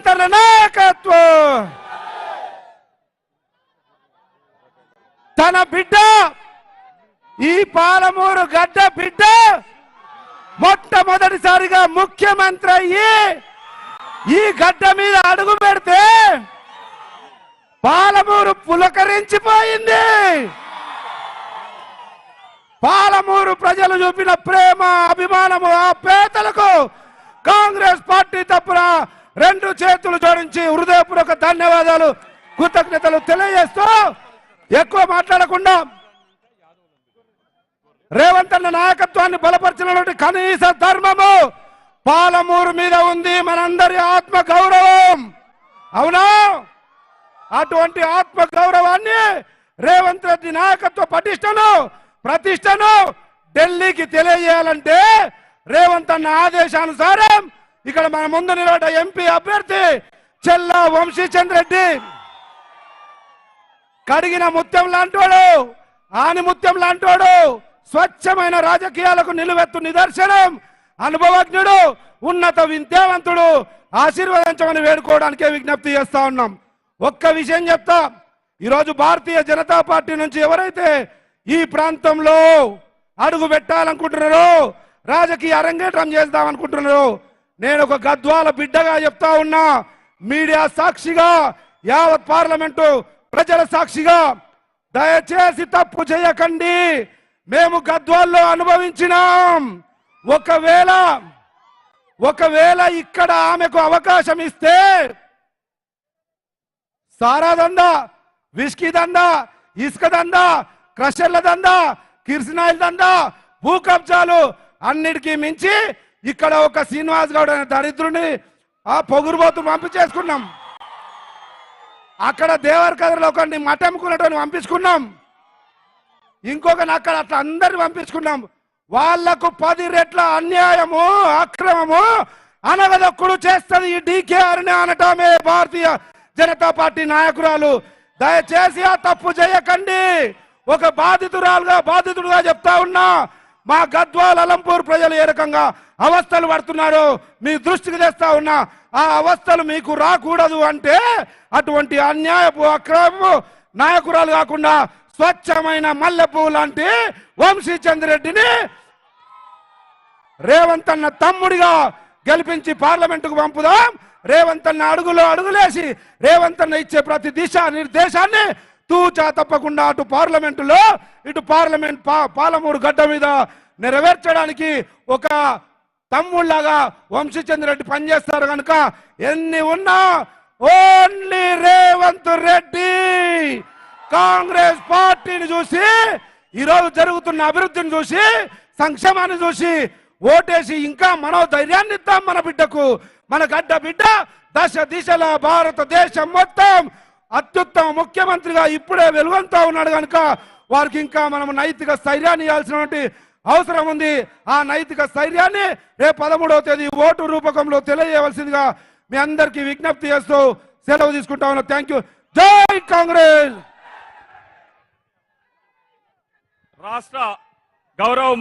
రేవంత్ అన్న నాయకత్వం. తన బిడ్డ ఈ పాలమూరు గడ్డ బిడ్డ మొట్టమొదటిసారిగా ముఖ్యమంత్రి అయ్యి ఈ గడ్డ మీద అడుగు పెడితే పాలమూరు పులకరించిపోయింది. పాలమూరు ప్రజలు చూపిన ప్రేమ అభిమానము ఆ పేదలకు కాంగ్రెస్ పార్టీ తప్పున రెండు చేతులు జోడించి హృదయపూర్వక ధన్యవాదాలు కృతజ్ఞతలు తెలియజేస్తూ ఎక్కువ మాట్లాడకుండా రేవంత్ అన్న నాయకత్వాన్ని బలపరిచినటువంటి కనీస ధర్మము పాలమూరు మీద ఉంది. మనందరి ఆత్మ గౌరవం. అవునా? అటువంటి ఆత్మ గౌరవాన్ని రేవంత్ రెడ్డి నాయకత్వ ప్రతిష్టను ఢిల్లీకి తెలియజేయాలంటే రేవంత్ అన్న ఆదేశానుసారం ఇక్కడ మన ముందు నిలబడ్డ ఎంపీ అభ్యర్థి చెల్లా వంశీచంద్ర రెడ్డి కడిగిన ముత్యం లాంటోడు, ఆని ముత్యం లాంటోడు, స్వచ్ఛమైన రాజకీయాలకు నిలువెత్తు నిదర్శనం, అనుభవజ్ఞుడు, ఉన్నత విద్యావంతుడు, ఆశీర్వదించమని వేడుకోవడానికే విజ్ఞప్తి చేస్తా ఉన్నాం. ఒక్క విషయం చెప్తా. ఈరోజు భారతీయ జనతా పార్టీ నుంచి ఎవరైతే ఈ ప్రాంతంలో అడుగు పెట్టాలనుకుంటున్నారో, రాజకీయ అరంగేట్రం చేద్దామనుకుంటున్నారో, నేను ఒక గద్వాల బిడ్డగా చెప్తా ఉన్నా, మీడియా సాక్షిగా, యావత్ పార్లమెంటు ప్రజల సాక్షిగా, దయచేసి తప్పు చేయకండి. మేము గద్వాల్లో అనుభవించినాం. ఒకవేళ ఇక్కడ ఆమెకు అవకాశం ఇస్తే సారా దందా, విస్కీ దందా, ఇసుక దందా, క్రషర్ల దందా, కిర్సినాయిల్ దందా, భూ కబ్జాలు అన్నిటికీ మించి ఇక్కడ ఒక శ్రీనివాస్ గౌడ్ అనే దరిద్రుని ఆ పొగురుబోతును పంపించేసుకున్నాం. అక్కడ దేవరకథలో ఒకరిని మటముకున్నట్టు పంపించుకున్నాం. ఇంకొకరిని అక్కడ అట్లా అందరిని పంపించుకున్నాం. వాళ్లకు 10 రెట్ల అన్యాయము, అక్రమము, అనగదొక్కుడు చేస్తుంది ఈ DKR అనటమే భారతీయ జనతా పార్టీ నాయకురాలు. దయచేసి ఆ తప్పు చేయకండి. ఒక బాధితుడుగా చెప్తా ఉన్నా, మా గద్వాల్ అలంపూర్ ప్రజలు ఏ రకంగా అవస్థలు పడుతున్నారో మీ దృష్టికి తెస్తా ఉన్నా. ఆ అవస్థలు మీకు రాకూడదు అంటే అటువంటి అన్యాయపు అక్రమము నాయకురాలు కాకుండా స్వచ్ఛమైన మల్లెపూ లాంటి వంశీచంద్ర రెడ్డిని రేవంత్ అన్న తమ్ముడిగా గెలిపించి పార్లమెంటుకు పంపుదాం. రేవంత్ అన్న అడుగులేసి రేవంత్ అన్న ఇచ్చే ప్రతి దిశా నిర్దేశాన్ని తూచా తప్పకుండా అటు పార్లమెంటులో ఇటు పాలమూరు గడ్డ మీద నెరవేర్చడానికి ఒక తమ్ముళ్లాగా వంశీచంద్ర రెడ్డి పనిచేస్తారు కనుక ఎన్ని ఉన్నా ఓన్లీ రేవంత్ రెడ్డి. కాంగ్రెస్ పార్టీని చూసి, ఈరోజు జరుగుతున్న అభివృద్ధిని చూసి, సంక్షేమాన్ని చూసి ఓటేసి ఇంకా మనోధైర్యాన్ని ఇద్దాం. మన బిడ్డకు, మన గడ్డ బిడ్డ దశ దిశల భారతదేశం మొత్తం అత్యుత్తమ ముఖ్యమంత్రిగా ఇప్పుడే వెలుగొంతా ఉన్నాడు కనుక వారికి ఇంకా మనం నైతిక స్థైర్యాన్ని ఇవ్వాల్సినటువంటి అవసరం ఉంది. ఆ నైతిక స్థైర్యాన్ని రేపు 13వ తేదీ ఓటు రూపకంలో తెలియజేయవలసిందిగా మీ అందరికీ విజ్ఞప్తి చేస్తూ సెలవు తీసుకుంటా ఉన్నా. Thank you. జై కాంగ్రెస్. రాష్ట్ర గౌరవ